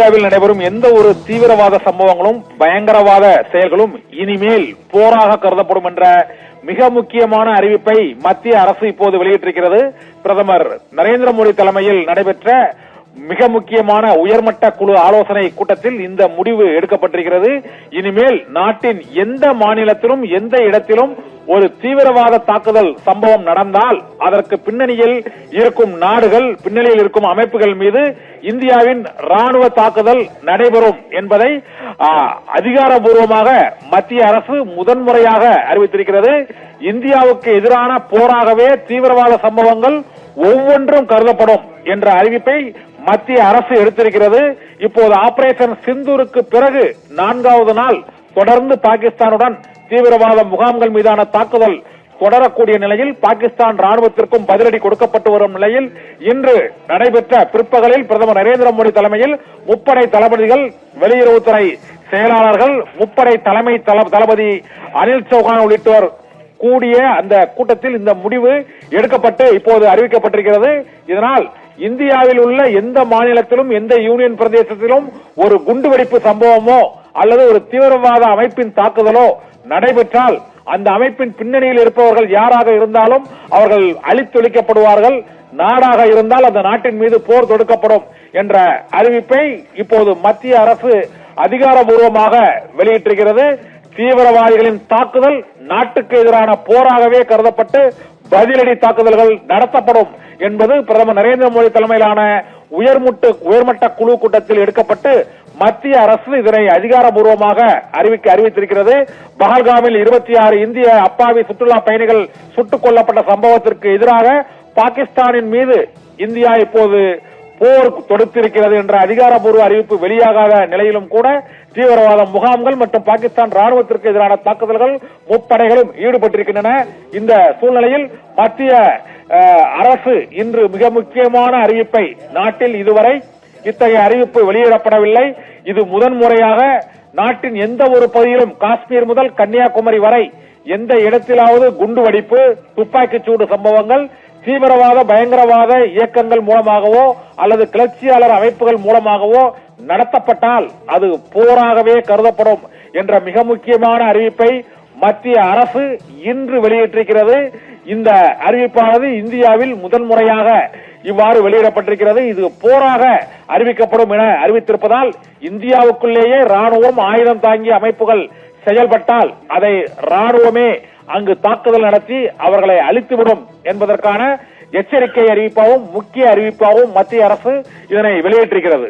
இந்தியாவில் நடைபெறும் எந்த ஒரு தீவிரவாத சம்பவங்களும் பயங்கரவாத செயல்களும் இனிமேல் போராக கருதப்படும் என்ற மிக முக்கியமான அறிவிப்பை மத்திய அரசு இப்போது வெளியிட்டிருக்கிறது. பிரதமர் நரேந்திர மோடி தலைமையில் நடைபெற்ற மிக முக்கியமான உயர்மட்ட குழு ஆலோசனை கூட்டத்தில் இந்த முடிவு எடுக்கப்பட்டிருக்கிறது. இனிமேல் நாட்டின் எந்த மாநிலத்திலும் எந்த இடத்திலும் ஒரு தீவிரவாத தாக்குதல் சம்பவம் நடந்தால் அதற்கு பின்னணியில் இருக்கும் நாடுகள், பின்னணியில் இருக்கும் அமைப்புகள் மீது இந்தியாவின் ராணுவ தாக்குதல் நடைபெறும் என்பதை அதிகாரப்பூர்வமாக மத்திய அரசு முதன்முறையாக அறிவித்திருக்கிறது. இந்தியாவுக்கு எதிரான போராகவே தீவிரவாத சம்பவங்கள் ஒவ்வொன்றும் கருதப்படும் என்ற அறிவிப்பை மத்திய அரசு எடுத்திருக்கிறது. இப்போது ஆபரேஷன் சிந்தூருக்கு பிறகு 4வது நாள் தொடர்ந்து பாகிஸ்தானுடன் தீவிரவாத முகாம்கள் மீதான தாக்குதல் தொடரக்கூடிய நிலையில் பாகிஸ்தான் ராணுவத்திற்கும் பதிலடி கொடுக்கப்பட்டு வரும் நிலையில் இன்று நடைபெற்ற பிற்பகலில் பிரதமர் நரேந்திர மோடி தலைமையில் முப்படை தளபதிகள், வெளியுறவுத்துறை செயலாளர்கள், முப்படை தலைமை தளபதி அனில் சௌஹான் உள்ளிட்டோர் கூடிய அந்த கூட்டத்தில் இந்த முடிவு எடுக்கப்பட்டு இப்போது அறிவிக்கப்பட்டிருக்கிறது. இதனால் இந்தியாவில் உள்ள எந்த மாநிலத்திலும் எந்த யூனியன் பிரதேசத்திலும் ஒரு குண்டுவெடிப்பு சம்பவமோ அல்லது ஒரு தீவிரவாத அமைப்பின் தாக்குதலோ நடைபெற்றால் அந்த அமைப்பின் பின்னணியில் இருப்பவர்கள் யாராக இருந்தாலும் அவர்கள் அழித்தொழிக்கப்படுவார்கள். நாடாக இருந்தால் அந்த நாட்டின் மீது போர் தொடுக்கப்படும் என்ற அறிவிப்பை இப்போது மத்திய அரசு அதிகாரப்பூர்வமாக வெளியிட்டிருக்கிறது. தீவிரவாதிகளின் தாக்குதல் நாட்டுக்கு எதிரான போராகவே கருதப்பட்டு பதிலடி தாக்குதல்கள் நடத்தப்படும் என்பது பிரதமர் நரேந்திர மோடி தலைமையிலான உயர்மட்ட குழு கூட்டத்தில் எடுக்கப்பட்டு மத்திய அரசு இதனை அதிகாரப்பூர்வமாக அறிவித்திருக்கிறது. பஹல்காமில் 26 இந்திய அப்பாவி சுற்றுலா பயணிகள் சுட்டுக் கொல்லப்பட்ட சம்பவத்திற்கு எதிராக பாகிஸ்தானின் மீது இந்தியா இப்போது போர் தொடுத்திருக்கிறது என்ற அதிகாரப்பூர்வ அறிவிப்பு வெளியாகாத நிலையிலும் கூட தீவிரவாத முகாம்கள் மற்றும் பாகிஸ்தான் ராணுவத்திற்கு எதிரான தாக்குதல்கள் முப்படைகளும் ஈடுபட்டிருக்கின்றன. இந்த சூழ்நிலையில் மத்திய அரசு இன்று மிக முக்கியமான அறிவிப்பை, நாட்டில் இதுவரை இத்தகைய அறிவிப்பு வெளியிடப்படவில்லை. இது முதன்முறையாக நாட்டின் எந்த ஒரு பகுதியிலும் காஷ்மீர் முதல் கன்னியாகுமரி வரை எந்த இடத்திலாவது குண்டுவெடிப்பு, துப்பாக்கிச் சூடு சம்பவங்கள் தீவிரவாத பயங்கரவாத இயக்கங்கள் மூலமாகவோ அல்லது கிளர்ச்சியாளர் அமைப்புகள் மூலமாகவோ நடத்தப்பட்டால் அது போராகவே கருதப்படும் என்ற மிக முக்கியமான அறிவிப்பை மத்திய அரசு இன்று வெளியிட்டிருக்கிறது. இந்த அறிவிப்பானது இந்தியாவில் முதன்முறையாக இவ்வாறு வெளியிடப்பட்டிருக்கிறது. இது போராக அறிவிக்கப்படும் என அறிவித்திருப்பதால் இந்தியாவுக்குள்ளேயே ராணுவம், ஆயுதம் தாங்கிய அமைப்புகள் செயல்பட்டால் அதை ராணுவமே அங்கு தாக்குதல் நடத்தி அவர்களை அழித்துவிடும் என்பதற்கான எச்சரிக்கை அறிவிப்பாகவும் முக்கிய அறிவிப்பாகவும் மத்திய அரசு இதனை வெளியிட்டிருக்கிறது.